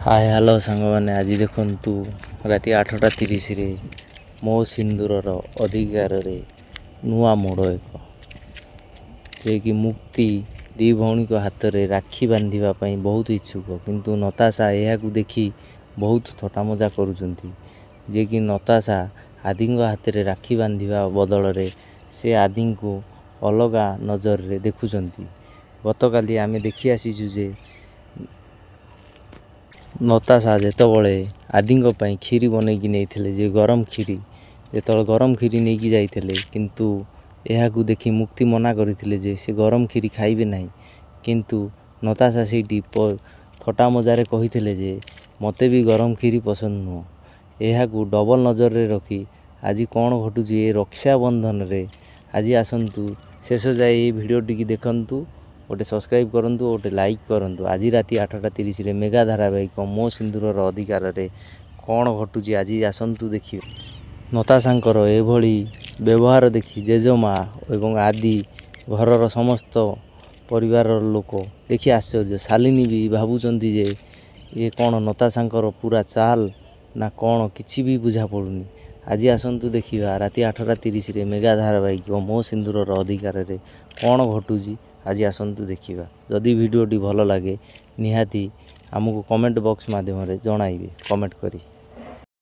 Hi hello सांग मैंने आज देखु राति 8:30 मो सिंदूरर अधिकार रे नुआ मोड़ एक जे कि मुक्ति दी भौणी को हाथ में राखी बांधापी बहुत इच्छुक किंतु नताशा यह देखी बहुत थटा मजा करुँच जे कि नताशा आदि हाथ में राखी बांधा बदल से आदि को अलग नजर रे देखुंट। गतकाली आमे देखी आसीचु जे नताशा जितेबाला आदि खीरी बनईकी नहीं जे गरम खीरी जो गरम खीरी नहीं कि जाइए किंतु यह देखी मुक्ति मना करते जे से गरम खीरी खाइबे नहीं किंतु नताशा से थटा मजारे कही जे मते भी गरम खीरी पसंद नुह। यह डबल नजर रे रखी आज कौन घटू ये रक्षाबंधन रे आज आसतु शेष जाए ये वीडियो टी देखु गोटे सब्सक्राइब करूँ गोटे लाइक करूँ। आज राति 8:30 मेगा धारावाहिक मो सिंदूरर अधिकार रे कौन घटू आज आसतु देखिए। नताशांकर एभली व्यवहार देखी जेजेमा एवं आदि घरर समस्त परिवार लोक देखी आश्चर्य। शालिनी भी भावुंट जे ये कौन नताशांकर पूरा चाल ना कौन किसी भी बुझा पड़ुनी। आज आसतु देखा राति 8:30 मेगा धारावाहिक मो सिंदूरर अधिकार रे कौन घटू आज आसतु देखा। जदि वीडियोटी भल लगे निहाती आमको कमेंट बॉक्स माध्यम जनइबे कमेंट करी।